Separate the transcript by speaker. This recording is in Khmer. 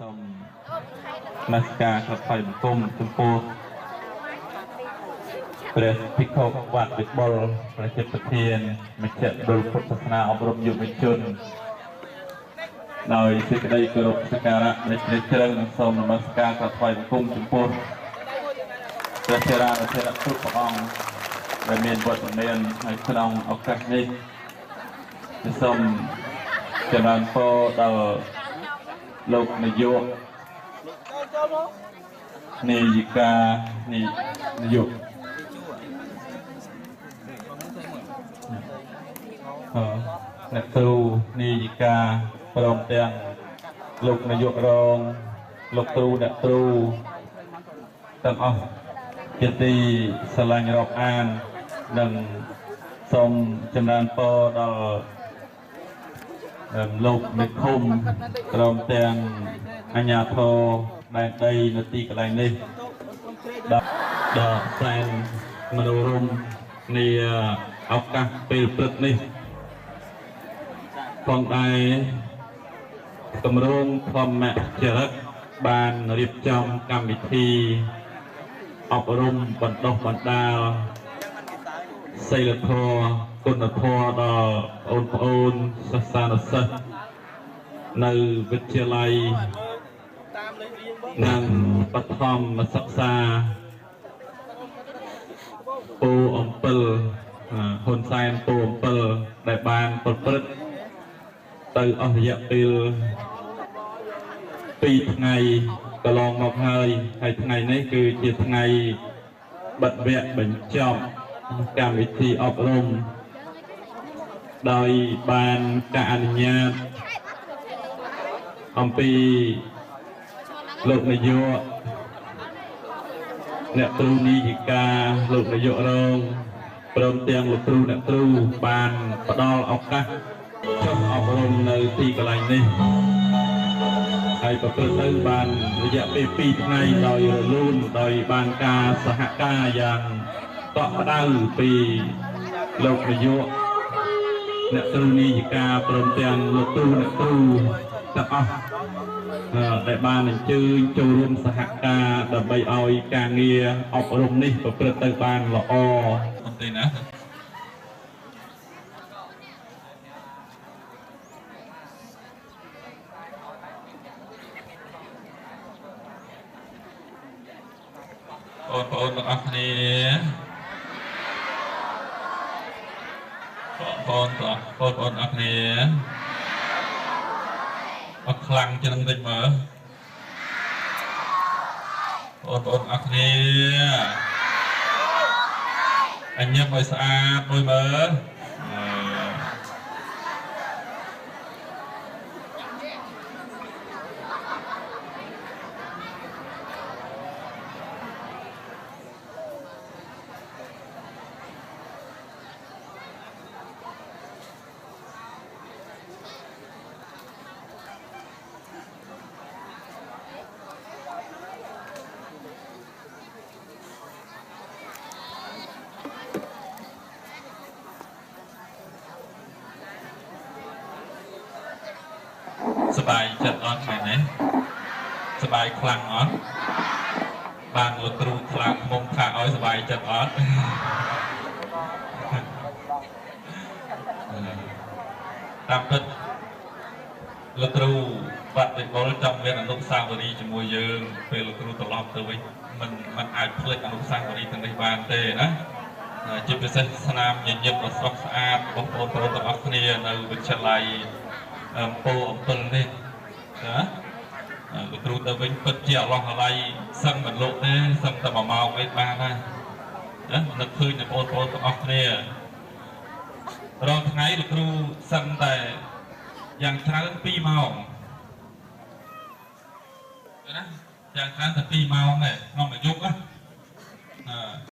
Speaker 1: សូមនមស្ការខថ្លៃបង្គំចំពោះព្រះភិក្ខុវត្តវិបុលប្រជាប្រធានមជ្ឈមណ្ឌលពុទ្ធសាសនាអប់រំយុវជនដោយសេចក្តីគោរពសក្ការៈនៃព្រះជ្រៅនិងសូមនមស្ការខថ្លៃបង្គំចំពោះព្រះធរៈគ្រប់ព្រះអង្គដែលមានវត្តមាននៅក្នុងឱកាសនេះសូមចម្រើនពរដល់លោកនាយកនាយិកានាយកអ្នកគ្រូនាយិកាព្រមទាំងលោកនាយករងលោកគ្រូអ្នកគ្រូទាំងអស់ជាទីស្រឡាញ់រាប់អាននិងសូមចម្រើនពរដល់លោកមេឃុំព្រមទាំងអញ្ញាធរដែនដីនៅទីកន្លែងនេះដល់សែនមនោរម្យនាឱកាសពេលព្រឹកនេះផងដែរគម្រោងធម្មចរិតបានរៀបចំកម្មវិធីអប់រំបណ្ដុះបណ្ដាលសីលធម៌គុណធម៌ដល់បងប្អូនសិស្សានុសិស្សនៅវិទ្យាល័យនិងបឋមសិក្សាពូអំពិលហ៊ុនសែនពូអំពិលដែលបានប្រព្រឹត្តទៅអស់រយៈពេល2ថ្ងៃកន្លងមកហើយថ្ងៃនេះគឺជាថ្ងៃបិទវគ្គបញ្ចប់កម្មវិធីអប់រំដោយបានការអនុញ្ញាតអំពីលោកនាយកអ្នកគ្រូនាយិកាលោកនាយករងព្រមទាំងលោកគ្រូអ្នកគ្រូបានផ្ដល់ឱកាសចុះអប់រំនៅទីកន្លែងនេះហើយប្រព្រឹត្តទៅបានរយៈពេល2ថ្ងៃដោយរលូនដោយបានការសហការយ៉ាងកក់ក្ដៅពីលោកនាយកអ្នកគ្រូនាយិកាព្រមទាំងលោកគ្រូអ្នកគ្រូទាំងអស់ដែលបានអញ្ជើញចូលរួមសហការដើម្បីឲ្យការងារអប់រំនេះប្រព្រឹត្តទៅបានល្អប៉ុន្តែណាបងប្អូនទាំងអស់គ្នាបងប្អូនអរគ្នាអត់ខ្លាំងជាងតិចមើលបងប្អូនអរគ្នាអញ្ញឹមឲ្យស្អាតមួយមើលសบายចិត្តអត់ថ្ងៃនេះសบายខ្លាំងអត់បានលោកគ្រូខ្លាំងមុំថាឲ្យសบายចិត្តអត់តាមពិតលោកគ្រូបាត់វិបុលចង់មានអនុស្សាវរីយ៍ជាមួយយើងពេលលោកគ្រូត្រឡប់ទៅវិញមិនអាចភ្លេចអនុស្សាវរីយ៍ទាំងនេះបានទេណាជាពិសេសស្នាមញញឹមដ៏ស្រស់ស្អាតបងប្អូនទាំងអស់គ្នានៅវិទ្យាល័យពូអំពិលនេះណាលោកគ្រូទៅវិញពិតជាអឡោះអាល័យសឹងមិនលោកទេសឹងតែ1ម៉ោងឯងបានហើយណានឹកឃើញបងប្អូនទាំងអស់គ្នារាល់ថ្ងៃលោកគ្រូសឹងតែយ៉ាងច្រើន2ម៉ោងណាយ៉ាងច្រើនតែ2ម៉ោងទេក្នុងមួយយប់ណា